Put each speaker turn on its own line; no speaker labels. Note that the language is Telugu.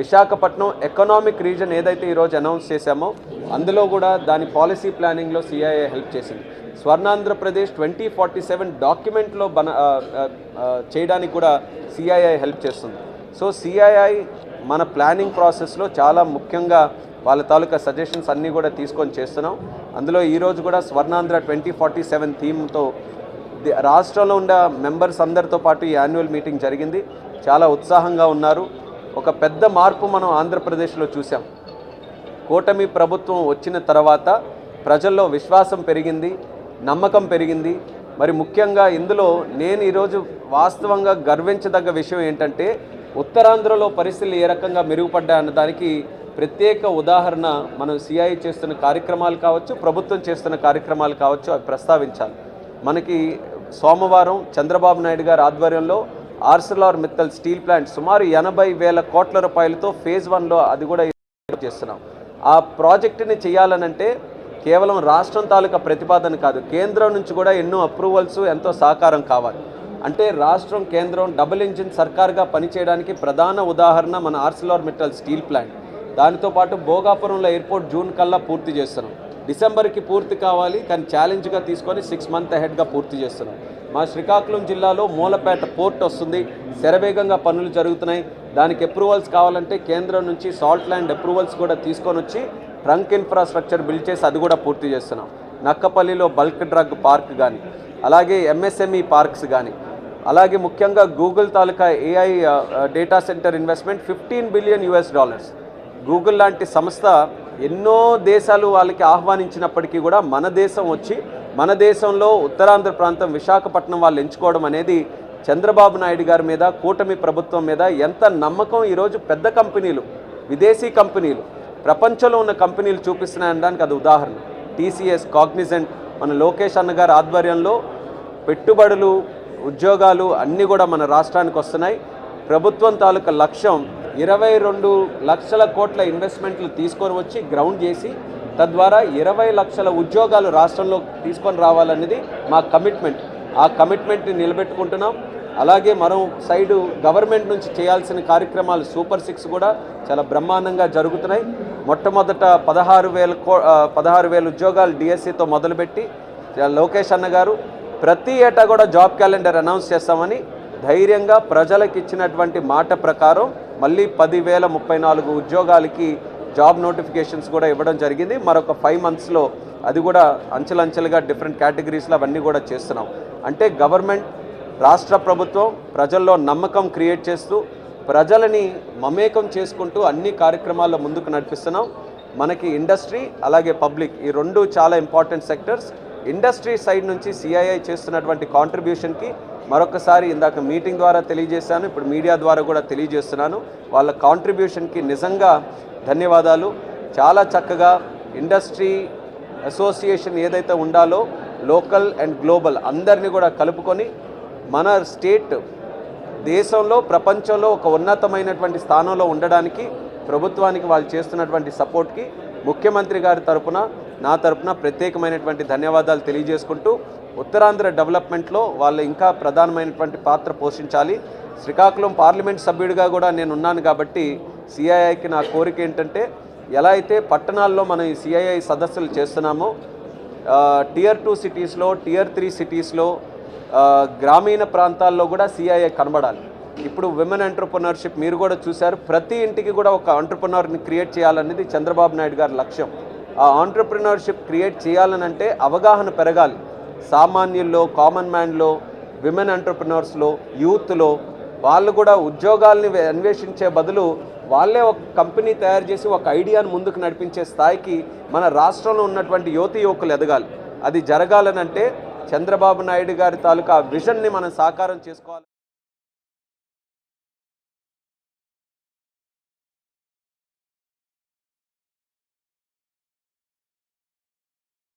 విశాఖపట్నం ఎకనామిక్ రీజన్ ఏదైతే ఈరోజు అనౌన్స్ చేశామో అందులో కూడా దాని పాలసీ ప్లానింగ్లో సిఐఐ హెల్ప్ చేసింది. స్వర్ణాంధ్రప్రదేశ్ 2047 డాక్యుమెంట్లో చేయడానికి కూడా సిఐఐ హెల్ప్ చేస్తుంది. సో సిఐఐ మన ప్లానింగ్ ప్రాసెస్లో చాలా ముఖ్యంగా వాళ్ళ తాలూకా సజెషన్స్ అన్నీ కూడా తీసుకొని చేస్తున్నాం. అందులో ఈరోజు కూడా స్వర్ణాంధ్ర 2047 థీమ్తో రాష్ట్రంలో ఉన్న మెంబర్స్ అందరితో పాటు ఈ యాన్యువల్ మీటింగ్ జరిగింది. చాలా ఉత్సాహంగా ఉన్నారు. ఒక పెద్ద మార్పు మనం ఆంధ్రప్రదేశ్లో చూసాం. కూటమి ప్రభుత్వం వచ్చిన తర్వాత ప్రజల్లో విశ్వాసం పెరిగింది, నమ్మకం పెరిగింది. మరి ముఖ్యంగా ఇందులో నేను ఈరోజు వాస్తవంగా గర్వించదగ్గ విషయం ఏంటంటే ఉత్తరాంధ్రలో పరిస్థితులు ఏ రకంగా మెరుగుపడ్డాయన్న దానికి ప్రత్యేక ఉదాహరణ మనం సిఐ చేస్తున్న కార్యక్రమాలు కావచ్చు, ప్రభుత్వం చేస్తున్న కార్యక్రమాలు కావచ్చు, అవి ప్రస్తావించాలి. మనకి సోమవారం చంద్రబాబు నాయుడు గారి ఆధ్వర్యంలో ఆర్సిలార్-మిత్తల్ స్టీల్ ప్లాంట్ సుమారు 80,000 కోట్ల రూపాయలతో ఫేజ్ 1లో అది కూడా చేస్తున్నాం. ఆ ప్రాజెక్టుని చేయాలనంటే కేవలం రాష్ట్రం తాలూకా ప్రతిపాదన కాదు, కేంద్రం నుంచి కూడా ఎన్నో అప్రూవల్స్, ఎంతో సహకారం కావాలి. అంటే రాష్ట్రం కేంద్రం డబుల్ ఇంజిన్ సర్కార్గా పనిచేయడానికి ప్రధాన ఉదాహరణ మన ఆర్సిలార్-మిత్తల్ స్టీల్ ప్లాంట్. దానితో పాటు భోగాపురంలో ఎయిర్పోర్ట్ జూన్ కల్లా పూర్తి చేస్తున్నాం. డిసెంబర్కి పూర్తి కావాలి, కానీ ఛాలెంజ్గా తీసుకొని 6 months అహెడ్గా పూర్తి చేస్తున్నాం. మా శ్రీకాకుళం జిల్లాలో మూలపేట పోర్ట్ వస్తుంది, శరవేగంగా పనులు జరుగుతున్నాయి. దానికి అప్రూవల్స్ కావాలంటే కేంద్రం నుంచి సాల్ట్ ల్యాండ్ అప్రూవల్స్ కూడా తీసుకొని వచ్చి ట్రంక్ ఇన్ఫ్రాస్ట్రక్చర్ బిల్డ్ చేసి అది కూడా పూర్తి చేస్తున్నాం. నక్కపల్లిలో బల్క్ డ్రగ్ పార్క్ కానీ, అలాగే ఎంఎస్ఎంఈ పార్క్స్ కానీ, అలాగే ముఖ్యంగా గూగుల్ తాలూకా AI data centre investment $15 billion. Google లాంటి సంస్థ ఎన్నో దేశాలు వాళ్ళకి ఆహ్వానించినప్పటికీ కూడా మన దేశం వచ్చి మన దేశంలో ఉత్తరాంధ్ర ప్రాంతం విశాఖపట్నం వాళ్ళు ఎంచుకోవడం అనేది చంద్రబాబు నాయుడు గారి మీద, కూటమి ప్రభుత్వం మీద ఎంత నమ్మకం ఈరోజు పెద్ద కంపెనీలు, విదేశీ కంపెనీలు, ప్రపంచంలో ఉన్న కంపెనీలు చూపిస్తున్నాయనడానికి అది ఉదాహరణ. టీసీఎస్, కాగ్నిజెంట్, మన లోకేష్ అన్న గారి ఆధ్వర్యంలో పెట్టుబడులు, ఉద్యోగాలు అన్నీ కూడా మన రాష్ట్రానికి వస్తున్నాయి. ప్రభుత్వం తాలూకా లక్ష్యం 22 లక్షల కోట్ల ఇన్వెస్ట్మెంట్లు తీసుకొని వచ్చి గ్రౌండ్ చేసి తద్వారా 20 లక్షల ఉద్యోగాలు రాష్ట్రంలో తీసుకొని రావాలనేది మా కమిట్మెంట్. ఆ కమిట్మెంట్ని నిలబెట్టుకుంటున్నాం. అలాగే మరో సైడు గవర్నమెంట్ నుంచి చేయాల్సిన కార్యక్రమాలు సూపర్ 6 కూడా చాలా బ్రహ్మాండంగా జరుగుతున్నాయి. మొట్టమొదట 16,000 ఉద్యోగాలు డిఎస్సితో మొదలుపెట్టి లోకేష్ అన్న గారు ప్రతి ఏటా కూడా జాబ్ క్యాలెండర్ అనౌన్స్ చేస్తామని ధైర్యంగా ప్రజలకు ఇచ్చినటువంటి మాట ప్రకారం మళ్ళీ 10,034 ఉద్యోగాలకి జాబ్ నోటిఫికేషన్స్ కూడా ఇవ్వడం జరిగింది. మరొక 5 monthsలో అది కూడా అంచెలంచెలుగా డిఫరెంట్ కేటగిరీస్లో అవన్నీ కూడా చేస్తున్నాం. అంటే గవర్నమెంట్, రాష్ట్ర ప్రభుత్వం ప్రజల్లో నమ్మకం క్రియేట్ చేస్తూ ప్రజలని మమేకం చేసుకుంటూ అన్ని కార్యక్రమాల్లో ముందుకు నడిపిస్తున్నాం. మనకి ఇండస్ట్రీ అలాగే పబ్లిక్ ఈ రెండు చాలా ఇంపార్టెంట్ సెక్టర్స్. ఇండస్ట్రీ సైడ్ నుంచి సిఐఐ చేస్తున్నటువంటి కాంట్రిబ్యూషన్కి మరొకసారి ఇందాక మీటింగ్ ద్వారా తెలియజేశాను, ఇప్పుడు మీడియా ద్వారా కూడా తెలియజేస్తున్నాను. వాళ్ళ కాంట్రిబ్యూషన్కి నిజంగా ధన్యవాదాలు. చాలా చక్కగా ఇండస్ట్రీ అసోసియేషన్ ఏదైతే ఉండాలో లోకల్ అండ్ గ్లోబల్ అందరినీ కూడా కలుపుకొని మన స్టేట్ దేశంలో, ప్రపంచంలో ఒక ఉన్నతమైనటువంటి స్థానంలో ఉండడానికి ప్రభుత్వానికి వాళ్ళు చేస్తున్నటువంటి సపోర్ట్కి ముఖ్యమంత్రి గారి తరపున, నా తరపున ప్రత్యేకమైనటువంటి ధన్యవాదాలు తెలియజేసుకుంటూ ఉత్తరాంధ్ర డెవలప్మెంట్లో వాళ్ళు ఇంకా ప్రధానమైనటువంటి పాత్ర పోషించాలి. శ్రీకాకుళం పార్లమెంట్ సభ్యుడిగా కూడా నేను ఉన్నాను కాబట్టి సిఐఐకి నా కోరిక ఏంటంటే ఎలా అయితే పట్టణాల్లో మనం ఈ సిఐఐ సదస్సులు చేస్తున్నామో టియర్ 2 సిటీస్లో, టియర్ 3 సిటీస్లో, గ్రామీణ ప్రాంతాల్లో కూడా సిఐఐ కనబడాలి. ఇప్పుడు విమెన్ ఎంటర్ప్రెన్యూర్షిప్ మీరు కూడా చూశారు, ప్రతి ఇంటికి కూడా ఒక ఎంటర్ప్రెన్యూర్ని క్రియేట్ చేయాలనేది చంద్రబాబు నాయుడు గారి లక్ష్యం. ఆ ఎంటర్ప్రెన్యూర్షిప్ క్రియేట్ చేయాలనంటే అవగాహన పెరగాలి. సామాన్యుల్లో, కామన్ మ్యాన్లో, విమెన్ ఎంటర్ప్రెన్యూర్స్లో, యూత్లో వాళ్ళు కూడా ఉద్యోగాల్ని అన్వేషించే బదులు వాళ్ళే ఒక కంపెనీ తయారు చేసి ఒక ఐడియాను ముందుకు నడిపించే స్థాయికి మన రాష్ట్రంలో ఉన్నటువంటి యువకులు ఎదగాలి. అది జరగాలనంటే చంద్రబాబు నాయుడు గారి తాలూకా విజన్ని మనం సాకారం చేసుకోవాలి.